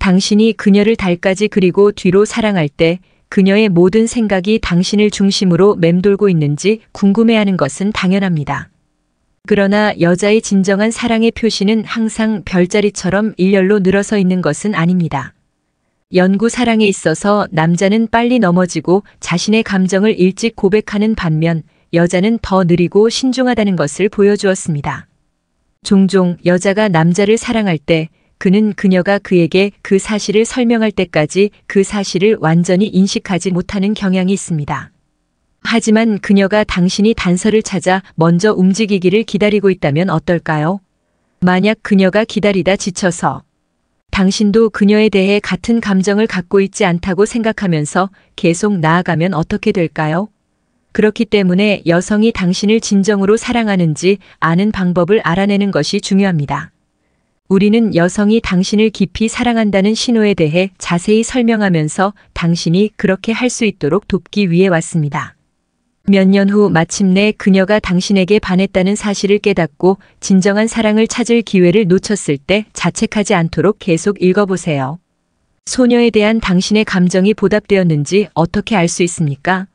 당신이 그녀를 달까지 그리고 뒤로 사랑할 때 그녀의 모든 생각이 당신을 중심으로 맴돌고 있는지 궁금해하는 것은 당연합니다. 그러나 여자의 진정한 사랑의 표시는 항상 별자리처럼 일렬로 늘어서 있는 것은 아닙니다. 연구 사랑에 있어서 남자는 빨리 넘어지고 자신의 감정을 일찍 고백하는 반면 여자는 더 느리고 신중하다는 것을 보여주었습니다. 종종 여자가 남자를 사랑할 때 그는 그녀가 그에게 그 사실을 설명할 때까지 그 사실을 완전히 인식하지 못하는 경향이 있습니다. 하지만 그녀가 당신이 단서를 찾아 먼저 움직이기를 기다리고 있다면 어떨까요? 만약 그녀가 기다리다 지쳐서 당신도 그녀에 대해 같은 감정을 갖고 있지 않다고 생각하면서 계속 나아가면 어떻게 될까요? 그렇기 때문에 여성이 당신을 진정으로 사랑하는지 아는 방법을 알아내는 것이 중요합니다. 우리는 여성이 당신을 깊이 사랑한다는 신호에 대해 자세히 설명하면서 당신이 그렇게 할 수 있도록 돕기 위해 왔습니다. 몇 년 후 마침내 그녀가 당신에게 반했다는 사실을 깨닫고 진정한 사랑을 찾을 기회를 놓쳤을 때 자책하지 않도록 계속 읽어보세요. 소녀에 대한 당신의 감정이 보답되었는지 어떻게 알 수 있습니까?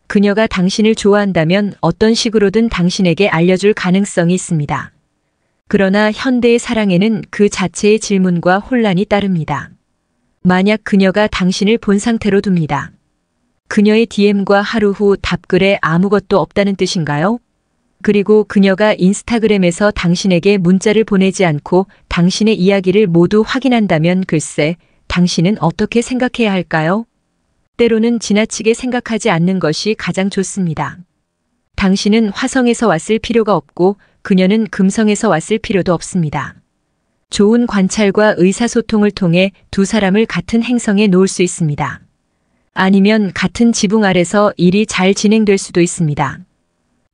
그녀가 당신을 좋아한다면 어떤 식으로든 당신에게 알려줄 가능성이 있습니다. 그러나 현대의 사랑에는 그 자체의 질문과 혼란이 따릅니다. 만약 그녀가 당신을 본 상태로 둡니다. 그녀의 DM과 하루 후 답글에 아무것도 없다는 뜻인가요? 그리고 그녀가 인스타그램에서 당신에게 문자를 보내지 않고 당신의 이야기를 모두 확인한다면 글쎄, 당신은 어떻게 생각해야 할까요? 때로는 지나치게 생각하지 않는 것이 가장 좋습니다. 당신은 화성에서 왔을 필요가 없고 그녀는 금성에서 왔을 필요도 없습니다. 좋은 관찰과 의사소통을 통해 두 사람을 같은 행성에 놓을 수 있습니다. 아니면 같은 지붕 아래서 일이 잘 진행될 수도 있습니다.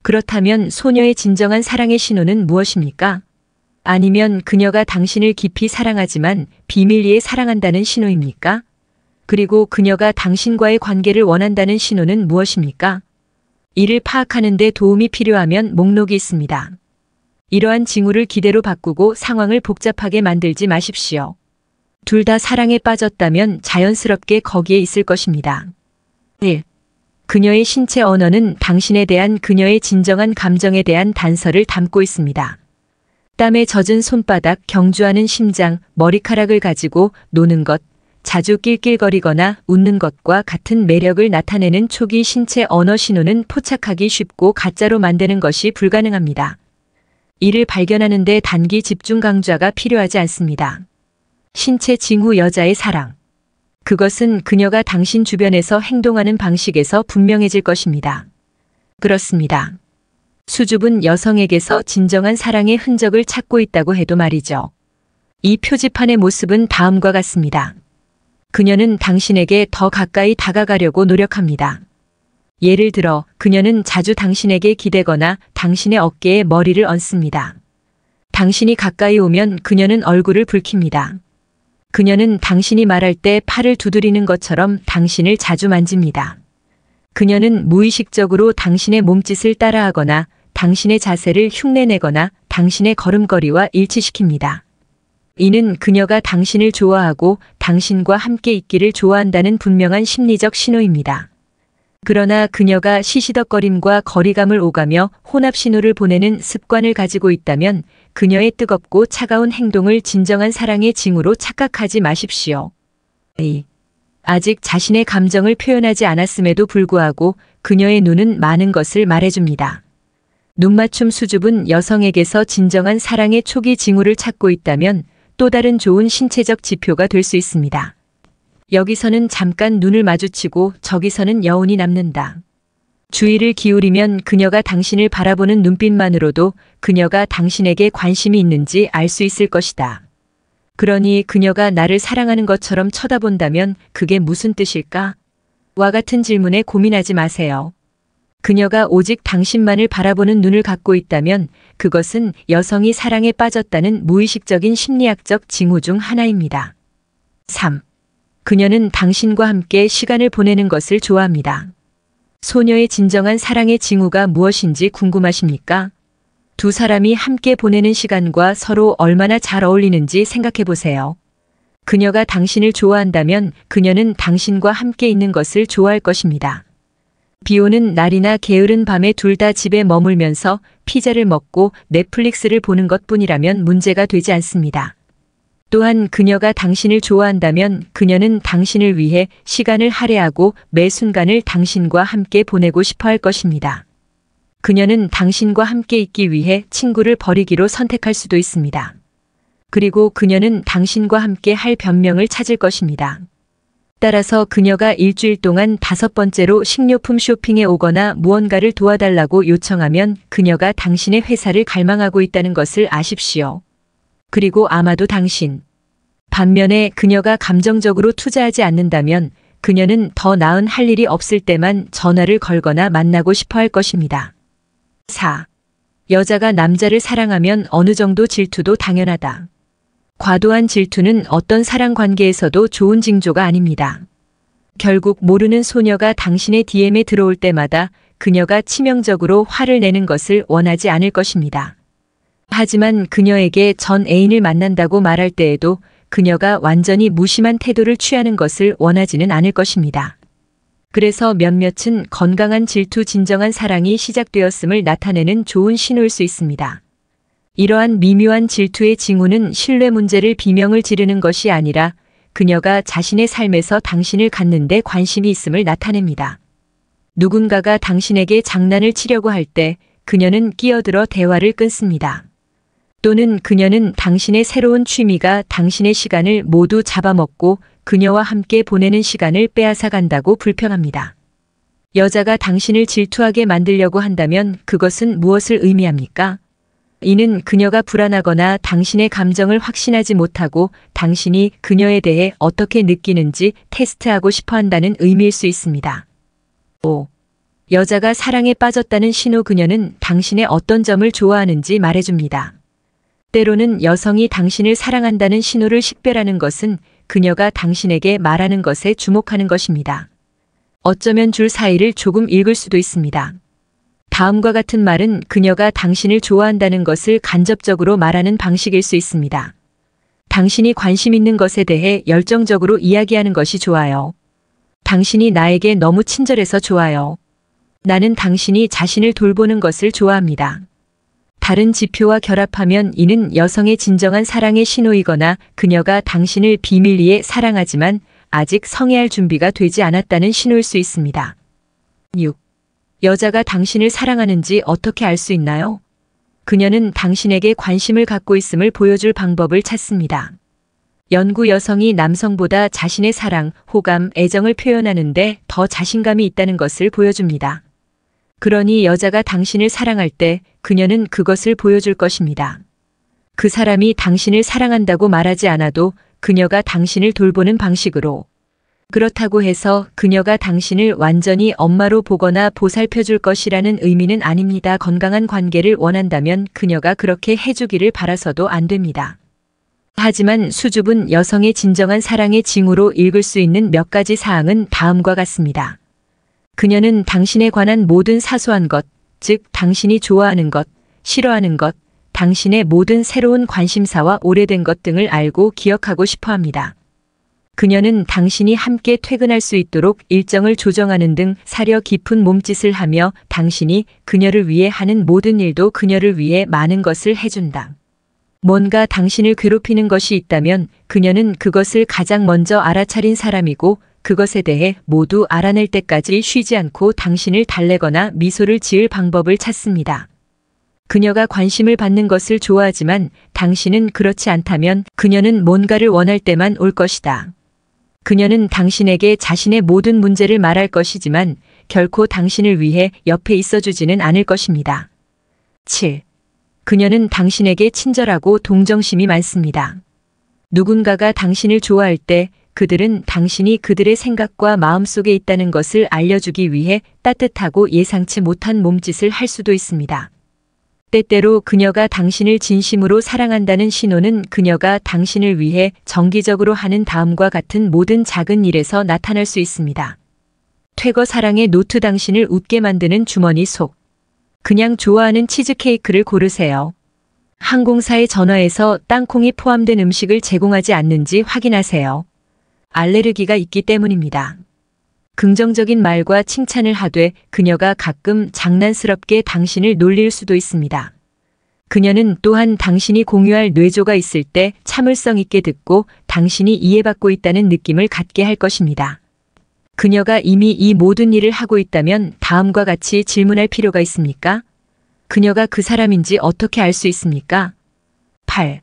그렇다면 소녀의 진정한 사랑의 신호는 무엇입니까? 아니면 그녀가 당신을 깊이 사랑하지만 비밀리에 사랑한다는 신호입니까? 그리고 그녀가 당신과의 관계를 원한다는 신호는 무엇입니까? 이를 파악하는 데 도움이 필요하면 목록이 있습니다. 이러한 징후를 기대로 바꾸고 상황을 복잡하게 만들지 마십시오. 둘 다 사랑에 빠졌다면 자연스럽게 거기에 있을 것입니다. 1. 그녀의 신체 언어는 당신에 대한 그녀의 진정한 감정에 대한 단서를 담고 있습니다. 땀에 젖은 손바닥, 경주하는 심장, 머리카락을 가지고 노는 것, 자주 낄낄거리거나 웃는 것과 같은 매력을 나타내는 초기 신체 언어 신호는 포착하기 쉽고 가짜로 만드는 것이 불가능합니다. 이를 발견하는 데 단기 집중 강좌가 필요하지 않습니다. 신체 징후 여자의 사랑. 그것은 그녀가 당신 주변에서 행동하는 방식에서 분명해질 것입니다. 그렇습니다. 수줍은 여성에게서 진정한 사랑의 흔적을 찾고 있다고 해도 말이죠. 이 표지판의 모습은 다음과 같습니다. 그녀는 당신에게 더 가까이 다가가려고 노력합니다. 예를 들어 그녀는 자주 당신에게 기대거나 당신의 어깨에 머리를 얹습니다. 당신이 가까이 오면 그녀는 얼굴을 붉힙니다. 그녀는 당신이 말할 때 팔을 두드리는 것처럼 당신을 자주 만집니다. 그녀는 무의식적으로 당신의 몸짓을 따라하거나 당신의 자세를 흉내내거나 당신의 걸음걸이와 일치시킵니다. 이는 그녀가 당신을 좋아하고 당신과 함께 있기를 좋아한다는 분명한 심리적 신호입니다. 그러나 그녀가 시시덕거림과 거리감을 오가며 혼합 신호를 보내는 습관을 가지고 있다면 그녀의 뜨겁고 차가운 행동을 진정한 사랑의 징후로 착각하지 마십시오. 아직 자신의 감정을 표현하지 않았음에도 불구하고 그녀의 눈은 많은 것을 말해줍니다. 눈맞춤 수줍은 여성에게서 진정한 사랑의 초기 징후를 찾고 있다면 또 다른 좋은 신체적 지표가 될 수 있습니다. 여기서는 잠깐 눈을 마주치고 저기서는 여운이 남는다. 주의를 기울이면 그녀가 당신을 바라보는 눈빛만으로도 그녀가 당신에게 관심이 있는지 알 수 있을 것이다. 그러니 그녀가 나를 사랑하는 것처럼 쳐다본다면 그게 무슨 뜻일까? 와 같은 질문에 고민하지 마세요. 그녀가 오직 당신만을 바라보는 눈을 갖고 있다면 그것은 여성이 사랑에 빠졌다는 무의식적인 심리학적 징후 중 하나입니다. 3. 그녀는 당신과 함께 시간을 보내는 것을 좋아합니다. 소녀의 진정한 사랑의 징후가 무엇인지 궁금하십니까? 두 사람이 함께 보내는 시간과 서로 얼마나 잘 어울리는지 생각해 보세요. 그녀가 당신을 좋아한다면 그녀는 당신과 함께 있는 것을 좋아할 것입니다. 비 오는 날이나 게으른 밤에 둘 다 집에 머물면서 피자를 먹고 넷플릭스를 보는 것뿐이라면 문제가 되지 않습니다. 또한 그녀가 당신을 좋아한다면 그녀는 당신을 위해 시간을 할애하고 매 순간을 당신과 함께 보내고 싶어 할 것입니다. 그녀는 당신과 함께 있기 위해 친구를 버리기로 선택할 수도 있습니다. 그리고 그녀는 당신과 함께 할 변명을 찾을 것입니다. 따라서 그녀가 일주일 동안 5번째로 식료품 쇼핑에 오거나 무언가를 도와달라고 요청하면 그녀가 당신의 회사를 갈망하고 있다는 것을 아십시오. 그리고 아마도 당신. 반면에 그녀가 감정적으로 투자하지 않는다면 그녀는 더 나은 할 일이 없을 때만 전화를 걸거나 만나고 싶어 할 것입니다. 4. 여자가 남자를 사랑하면 어느 정도 질투도 당연하다. 과도한 질투는 어떤 사랑 관계에서도 좋은 징조가 아닙니다. 결국 모르는 소녀가 당신의 DM에 들어올 때마다 그녀가 치명적으로 화를 내는 것을 원하지 않을 것입니다. 하지만 그녀에게 전 애인을 만난다고 말할 때에도 그녀가 완전히 무심한 태도를 취하는 것을 원하지는 않을 것입니다. 그래서 몇몇은 건강한 질투 진정한 사랑이 시작되었음을 나타내는 좋은 신호일 수 있습니다. 이러한 미묘한 질투의 징후는 신뢰 문제를 비명을 지르는 것이 아니라 그녀가 자신의 삶에서 당신을 갖는 데 관심이 있음을 나타냅니다. 누군가가 당신에게 장난을 치려고 할 때 그녀는 끼어들어 대화를 끊습니다. 또는 그녀는 당신의 새로운 취미가 당신의 시간을 모두 잡아먹고 그녀와 함께 보내는 시간을 빼앗아 간다고 불평합니다. 여자가 당신을 질투하게 만들려고 한다면 그것은 무엇을 의미합니까? 이는 그녀가 불안하거나 당신의 감정을 확신하지 못하고 당신이 그녀에 대해 어떻게 느끼는지 테스트하고 싶어 한다는 의미일 수 있습니다. 5. 여자가 사랑에 빠졌다는 신호 그녀는 당신의 어떤 점을 좋아하는지 말해줍니다. 때로는 여성이 당신을 사랑한다는 신호를 식별하는 것은 그녀가 당신에게 말하는 것에 주목하는 것입니다. 어쩌면 줄 사이를 조금 읽을 수도 있습니다. 다음과 같은 말은 그녀가 당신을 좋아한다는 것을 간접적으로 말하는 방식일 수 있습니다. 당신이 관심 있는 것에 대해 열정적으로 이야기하는 것이 좋아요. 당신이 나에게 너무 친절해서 좋아요. 나는 당신이 자신을 돌보는 것을 좋아합니다. 다른 지표와 결합하면 이는 여성의 진정한 사랑의 신호이거나 그녀가 당신을 비밀리에 사랑하지만 아직 성애할 준비가 되지 않았다는 신호일 수 있습니다. 6. 여자가 당신을 사랑하는지 어떻게 알 수 있나요? 그녀는 당신에게 관심을 갖고 있음을 보여줄 방법을 찾습니다. 연구 여성이 남성보다 자신의 사랑, 호감, 애정을 표현하는데 더 자신감이 있다는 것을 보여줍니다. 그러니 여자가 당신을 사랑할 때 그녀는 그것을 보여줄 것입니다. 그 사람이 당신을 사랑한다고 말하지 않아도 그녀가 당신을 돌보는 방식으로. 그렇다고 해서 그녀가 당신을 완전히 엄마로 보거나 보살펴줄 것이라는 의미는 아닙니다. 건강한 관계를 원한다면 그녀가 그렇게 해주기를 바라서도 안 됩니다. 하지만 수줍은 여성의 진정한 사랑의 징후로 읽을 수 있는 몇 가지 사항은 다음과 같습니다. 그녀는 당신에 관한 모든 사소한 것, 즉 당신이 좋아하는 것, 싫어하는 것, 당신의 모든 새로운 관심사와 오래된 것 등을 알고 기억하고 싶어 합니다. 그녀는 당신이 함께 퇴근할 수 있도록 일정을 조정하는 등 사려 깊은 몸짓을 하며 당신이 그녀를 위해 하는 모든 일도 그녀를 위해 많은 것을 해준다. 뭔가 당신을 괴롭히는 것이 있다면 그녀는 그것을 가장 먼저 알아차린 사람이고 그것에 대해 모두 알아낼 때까지 쉬지 않고 당신을 달래거나 미소를 지을 방법을 찾습니다. 그녀가 관심을 받는 것을 좋아하지만 당신은 그렇지 않다면 그녀는 뭔가를 원할 때만 올 것이다. 그녀는 당신에게 자신의 모든 문제를 말할 것이지만 결코 당신을 위해 옆에 있어주지는 않을 것입니다. 7. 그녀는 당신에게 친절하고 동정심이 많습니다. 누군가가 당신을 좋아할 때 그들은 당신이 그들의 생각과 마음속에 있다는 것을 알려주기 위해 따뜻하고 예상치 못한 몸짓을 할 수도 있습니다. 때때로 그녀가 당신을 진심으로 사랑한다는 신호는 그녀가 당신을 위해 정기적으로 하는 다음과 같은 모든 작은 일에서 나타날 수 있습니다. 퇴거 사랑의 노트 당신을 웃게 만드는 주머니 속. 그냥 좋아하는 치즈케이크를 고르세요. 항공사에 전화해서 땅콩이 포함된 음식을 제공하지 않는지 확인하세요. 알레르기가 있기 때문입니다. 긍정적인 말과 칭찬을 하되 그녀가 가끔 장난스럽게 당신을 놀릴 수도 있습니다. 그녀는 또한 당신이 공유할 뇌조가 있을 때 참을성 있게 듣고 당신이 이해받고 있다는 느낌을 갖게 할 것입니다. 그녀가 이미 이 모든 일을 하고 있다면 다음과 같이 질문할 필요가 있습니까? 그녀가 그 사람인지 어떻게 알 수 있습니까? 8.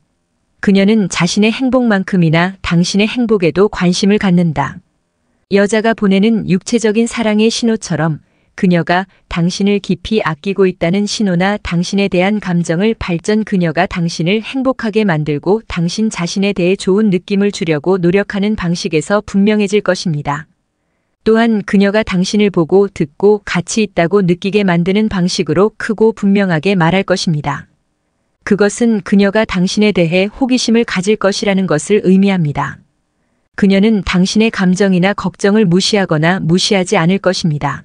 그녀는 자신의 행복만큼이나 당신의 행복에도 관심을 갖는다. 여자가 보내는 육체적인 사랑의 신호처럼 그녀가 당신을 깊이 아끼고 있다는 신호나 당신에 대한 감정을 그녀가 당신을 행복하게 만들고 당신 자신에 대해 좋은 느낌을 주려고 노력하는 방식에서 분명해질 것입니다. 또한 그녀가 당신을 보고 듣고 가치 있다고 느끼게 만드는 방식으로 크고 분명하게 말할 것입니다. 그것은 그녀가 당신에 대해 호기심을 가질 것이라는 것을 의미합니다. 그녀는 당신의 감정이나 걱정을 무시하거나 무시하지 않을 것입니다.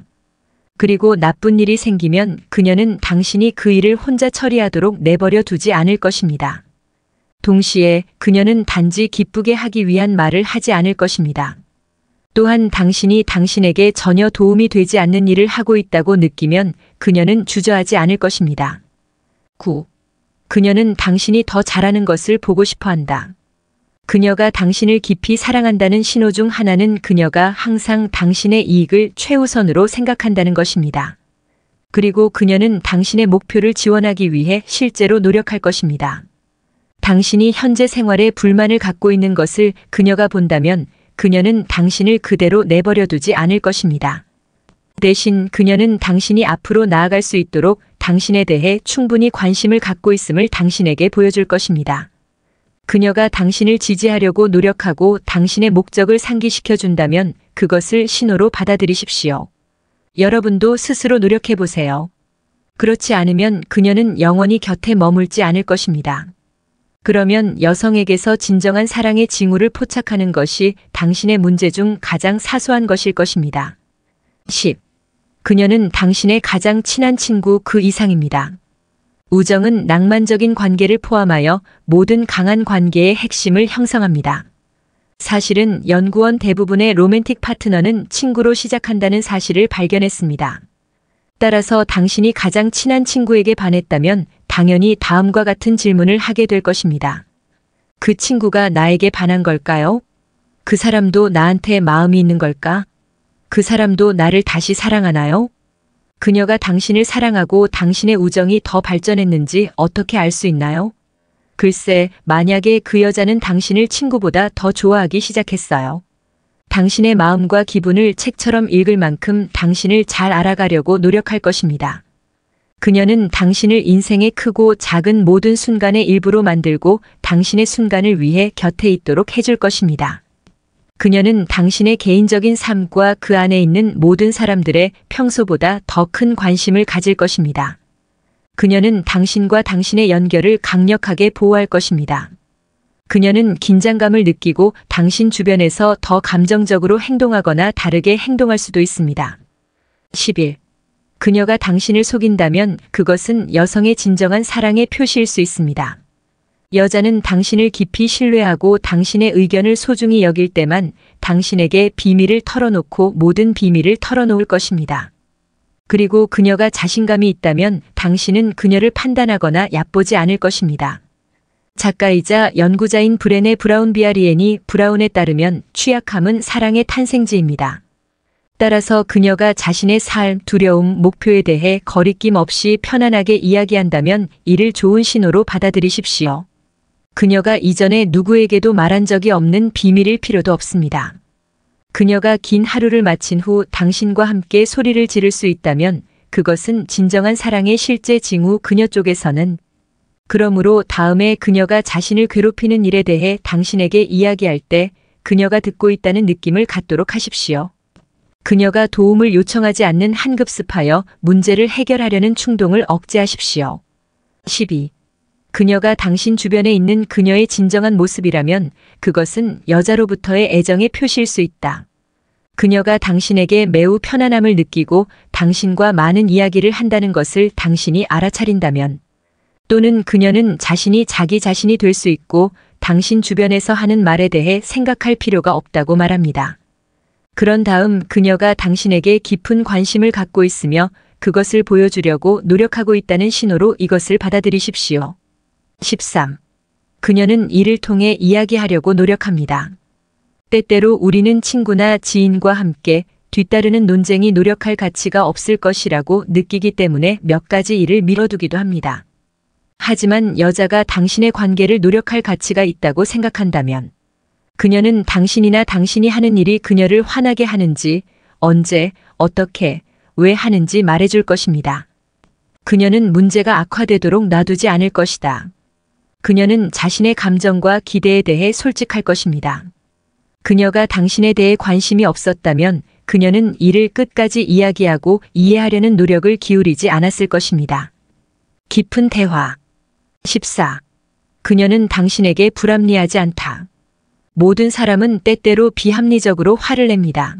그리고 나쁜 일이 생기면 그녀는 당신이 그 일을 혼자 처리하도록 내버려 두지 않을 것입니다. 동시에 그녀는 단지 기쁘게 하기 위한 말을 하지 않을 것입니다. 또한 당신이 당신에게 전혀 도움이 되지 않는 일을 하고 있다고 느끼면 그녀는 주저하지 않을 것입니다. 9. 그녀는 당신이 더 잘하는 것을 보고 싶어 한다. 그녀가 당신을 깊이 사랑한다는 신호 중 하나는 그녀가 항상 당신의 이익을 최우선으로 생각한다는 것입니다. 그리고 그녀는 당신의 목표를 지원하기 위해 실제로 노력할 것입니다. 당신이 현재 생활에 불만을 갖고 있는 것을 그녀가 본다면 그녀는 당신을 그대로 내버려 두지 않을 것입니다. 대신 그녀는 당신이 앞으로 나아갈 수 있도록 당신에 대해 충분히 관심을 갖고 있음을 당신에게 보여줄 것입니다. 그녀가 당신을 지지하려고 노력하고 당신의 목적을 상기시켜 준다면 그것을 신호로 받아들이십시오. 여러분도 스스로 노력해 보세요. 그렇지 않으면 그녀는 영원히 곁에 머물지 않을 것입니다. 그러면 여성에게서 진정한 사랑의 징후를 포착하는 것이 당신의 문제 중 가장 사소한 것일 것입니다. 10. 그녀는 당신의 가장 친한 친구 그 이상입니다. 우정은 낭만적인 관계를 포함하여 모든 강한 관계의 핵심을 형성합니다. 사실은 연구원 대부분의 로맨틱 파트너는 친구로 시작한다는 사실을 발견했습니다. 따라서 당신이 가장 친한 친구에게 반했다면 당연히 다음과 같은 질문을 하게 될 것입니다. 그 친구가 나에게 반한 걸까요? 그 사람도 나한테 마음이 있는 걸까? 그 사람도 나를 다시 사랑하나요? 그녀가 당신을 사랑하고 당신의 우정이 더 발전했는지 어떻게 알 수 있나요? 글쎄, 만약에 그 여자는 당신을 친구보다 더 좋아하기 시작했어요. 당신의 마음과 기분을 책처럼 읽을 만큼 당신을 잘 알아가려고 노력할 것입니다. 그녀는 당신을 인생의 크고 작은 모든 순간의 일부로 만들고 당신의 순간을 위해 곁에 있도록 해줄 것입니다. 그녀는 당신의 개인적인 삶과 그 안에 있는 모든 사람들의 평소보다 더 큰 관심을 가질 것입니다. 그녀는 당신과 당신의 연결을 강력하게 보호할 것입니다. 그녀는 긴장감을 느끼고 당신 주변에서 더 감정적으로 행동하거나 다르게 행동할 수도 있습니다. 11. 그녀가 당신을 속인다면 그것은 여성의 진정한 사랑의 표시일 수 있습니다. 여자는 당신을 깊이 신뢰하고 당신의 의견을 소중히 여길 때만 당신에게 비밀을 털어놓고 모든 비밀을 털어놓을 것입니다. 그리고 그녀가 자신감이 있다면 당신은 그녀를 판단하거나 얕보지 않을 것입니다. 작가이자 연구자인 브레네 브라운 비아리엔이 브라운에 따르면 취약함은 사랑의 탄생지입니다. 따라서 그녀가 자신의 삶, 두려움, 목표에 대해 거리낌 없이 편안하게 이야기한다면 이를 좋은 신호로 받아들이십시오. 그녀가 이전에 누구에게도 말한 적이 없는 비밀일 필요도 없습니다. 그녀가 긴 하루를 마친 후 당신과 함께 소리를 지를 수 있다면 그것은 진정한 사랑의 실제 징후. 그녀 쪽에서는 그러므로 다음에 그녀가 자신을 괴롭히는 일에 대해 당신에게 이야기할 때 그녀가 듣고 있다는 느낌을 갖도록 하십시오. 그녀가 도움을 요청하지 않는 한급습하여 문제를 해결하려는 충동을 억제하십시오. 12. 그녀가 당신 주변에 있는 그녀의 진정한 모습이라면 그것은 여자로부터의 애정의 표시일 수 있다. 그녀가 당신에게 매우 편안함을 느끼고 당신과 많은 이야기를 한다는 것을 당신이 알아차린다면 또는 그녀는 자신이 자기 자신이 될 수 있고 당신 주변에서 하는 말에 대해 생각할 필요가 없다고 말합니다. 그런 다음 그녀가 당신에게 깊은 관심을 갖고 있으며 그것을 보여주려고 노력하고 있다는 신호로 이것을 받아들이십시오. 13. 그녀는 이를 통해 이야기하려고 노력합니다. 때때로 우리는 친구나 지인과 함께 뒤따르는 논쟁이 노력할 가치가 없을 것이라고 느끼기 때문에 몇 가지 일을 미뤄두기도 합니다. 하지만 여자가 당신의 관계를 노력할 가치가 있다고 생각한다면 그녀는 당신이나 당신이 하는 일이 그녀를 화나게 하는지, 언제, 어떻게, 왜 하는지 말해줄 것입니다. 그녀는 문제가 악화되도록 놔두지 않을 것이다. 그녀는 자신의 감정과 기대에 대해 솔직할 것입니다. 그녀가 당신에 대해 관심이 없었다면 그녀는 이를 끝까지 이야기하고 이해하려는 노력을 기울이지 않았을 것입니다. 깊은 대화. 14. 그녀는 당신에게 불합리하지 않다. 모든 사람은 때때로 비합리적으로 화를 냅니다.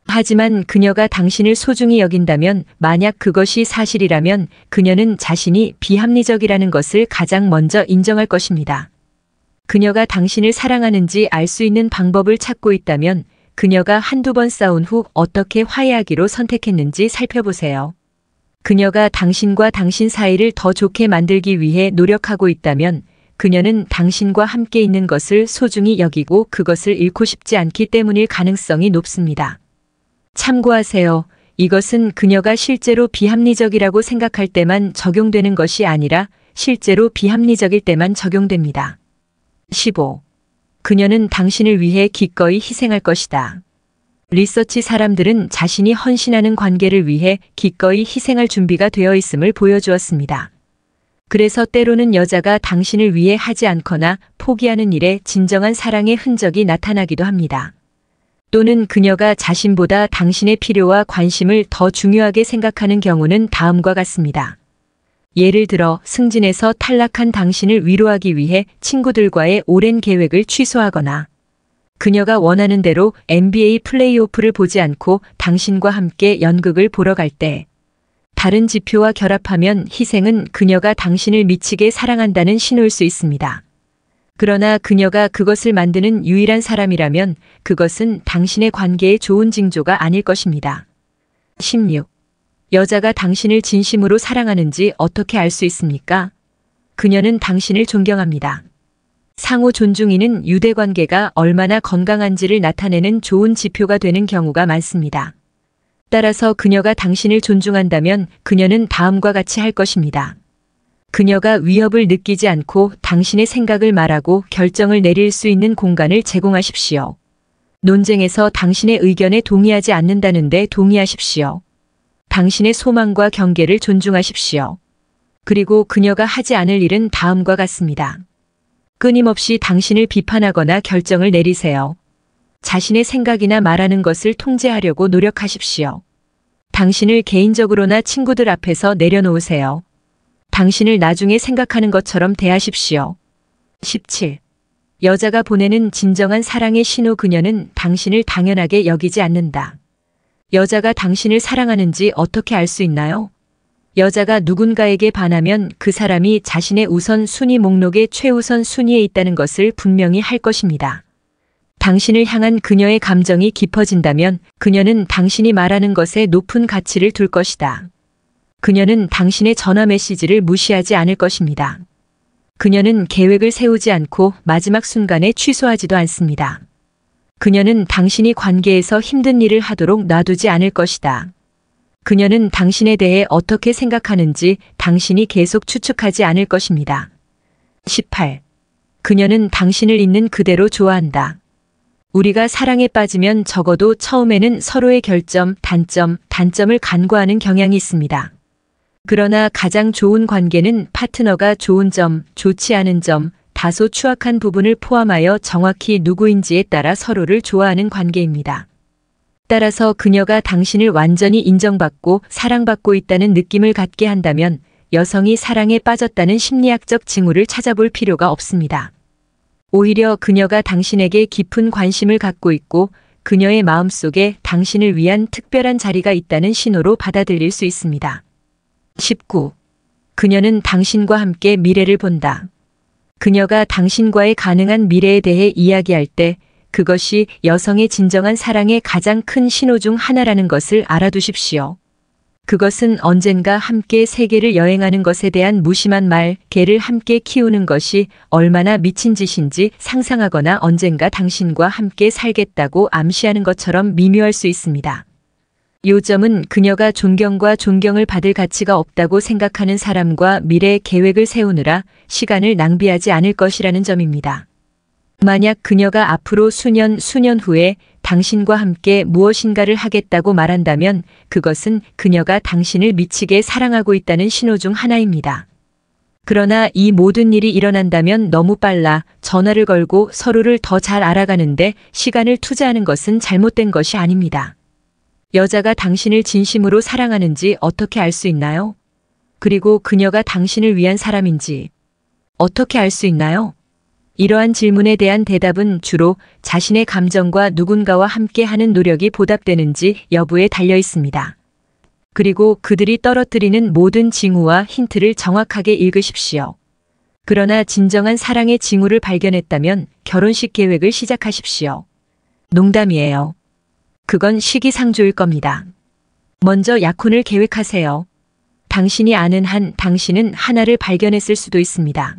하지만 그녀가 당신을 소중히 여긴다면, 만약 그것이 사실이라면 그녀는 자신이 비합리적이라는 것을 가장 먼저 인정할 것입니다. 그녀가 당신을 사랑하는지 알 수 있는 방법을 찾고 있다면 그녀가 한두 번 싸운 후 어떻게 화해하기로 선택했는지 살펴보세요. 그녀가 당신과 당신 사이를 더 좋게 만들기 위해 노력하고 있다면 그녀는 당신과 함께 있는 것을 소중히 여기고 그것을 잃고 싶지 않기 때문일 가능성이 높습니다. 참고하세요. 이것은 그녀가 실제로 비합리적이라고 생각할 때만 적용되는 것이 아니라 실제로 비합리적일 때만 적용됩니다. 15. 그녀는 당신을 위해 기꺼이 희생할 것이다. 리서치 사람들은 자신이 헌신하는 관계를 위해 기꺼이 희생할 준비가 되어 있음을 보여주었습니다. 그래서 때로는 여자가 당신을 위해 하지 않거나 포기하는 일에 진정한 사랑의 흔적이 나타나기도 합니다. 또는 그녀가 자신보다 당신의 필요와 관심을 더 중요하게 생각하는 경우는 다음과 같습니다. 예를 들어 승진에서 탈락한 당신을 위로하기 위해 친구들과의 오랜 계획을 취소하거나 그녀가 원하는 대로 NBA 플레이오프를 보지 않고 당신과 함께 연극을 보러 갈 때 다른 지표와 결합하면 희생은 그녀가 당신을 미치게 사랑한다는 신호일 수 있습니다. 그러나 그녀가 그것을 만드는 유일한 사람이라면 그것은 당신의 관계에 좋은 징조가 아닐 것입니다. 16. 여자가 당신을 진심으로 사랑하는지 어떻게 알 수 있습니까? 그녀는 당신을 존경합니다. 상호 존중이는 유대관계가 얼마나 건강한지를 나타내는 좋은 지표가 되는 경우가 많습니다. 따라서 그녀가 당신을 존중한다면 그녀는 다음과 같이 할 것입니다. 그녀가 위협을 느끼지 않고 당신의 생각을 말하고 결정을 내릴 수 있는 공간을 제공하십시오. 논쟁에서 당신의 의견에 동의하지 않는다는데 동의하십시오. 당신의 소망과 경계를 존중하십시오. 그리고 그녀가 하지 않을 일은 다음과 같습니다. 끊임없이 당신을 비판하거나 결정을 내리세요. 자신의 생각이나 말하는 것을 통제하려고 노력하십시오. 당신을 개인적으로나 친구들 앞에서 내려놓으세요. 당신을 나중에 생각하는 것처럼 대하십시오. 17. 여자가 보내는 진정한 사랑의 신호. 그녀는 당신을 당연하게 여기지 않는다. 여자가 당신을 사랑하는지 어떻게 알 수 있나요? 여자가 누군가에게 반하면 그 사람이 자신의 우선 순위 목록의 최우선 순위에 있다는 것을 분명히 할 것입니다. 당신을 향한 그녀의 감정이 깊어진다면 그녀는 당신이 말하는 것에 높은 가치를 둘 것이다. 그녀는 당신의 전화 메시지를 무시하지 않을 것입니다. 그녀는 계획을 세우지 않고 마지막 순간에 취소하지도 않습니다. 그녀는 당신이 관계에서 힘든 일을 하도록 놔두지 않을 것이다. 그녀는 당신에 대해 어떻게 생각하는지 당신이 계속 추측하지 않을 것입니다. 18. 그녀는 당신을 있는 그대로 좋아한다. 우리가 사랑에 빠지면 적어도 처음에는 서로의 결점, 단점을 간과하는 경향이 있습니다. 그러나 가장 좋은 관계는 파트너가 좋은 점, 좋지 않은 점, 다소 추악한 부분을 포함하여 정확히 누구인지에 따라 서로를 좋아하는 관계입니다. 따라서 그녀가 당신을 완전히 인정받고 사랑받고 있다는 느낌을 갖게 한다면 여성이 사랑에 빠졌다는 심리학적 징후를 찾아볼 필요가 없습니다. 오히려 그녀가 당신에게 깊은 관심을 갖고 있고 그녀의 마음속에 당신을 위한 특별한 자리가 있다는 신호로 받아들일 수 있습니다. 19. 그녀는 당신과 함께 미래를 본다. 그녀가 당신과의 가능한 미래에 대해 이야기할 때 그것이 여성의 진정한 사랑의 가장 큰 신호 중 하나라는 것을 알아두십시오. 그것은 언젠가 함께 세계를 여행하는 것에 대한 무심한 말, 개를 함께 키우는 것이 얼마나 미친 짓인지 상상하거나 언젠가 당신과 함께 살겠다고 암시하는 것처럼 미묘할 수 있습니다. 요점은 그녀가 존경과 존경을 받을 가치가 없다고 생각하는 사람과 미래의 계획을 세우느라 시간을 낭비하지 않을 것이라는 점입니다. 만약 그녀가 앞으로 수년 후에 당신과 함께 무엇인가를 하겠다고 말한다면 그것은 그녀가 당신을 미치게 사랑하고 있다는 신호 중 하나입니다. 그러나 이 모든 일이 일어난다면 너무 빨라 전화를 걸고 서로를 더 잘 알아가는데 시간을 투자하는 것은 잘못된 것이 아닙니다. 여자가 당신을 진심으로 사랑하는지 어떻게 알 수 있나요? 그리고 그녀가 당신을 위한 사람인지 어떻게 알 수 있나요? 이러한 질문에 대한 대답은 주로 자신의 감정과 누군가와 함께하는 노력이 보답되는지 여부에 달려 있습니다. 그리고 그들이 떨어뜨리는 모든 징후와 힌트를 정확하게 읽으십시오. 그러나 진정한 사랑의 징후를 발견했다면 결혼식 계획을 시작하십시오. 농담이에요. 그건 시기상조일 겁니다. 먼저 약혼을 계획하세요. 당신이 아는 한 당신은 하나를 발견했을 수도 있습니다.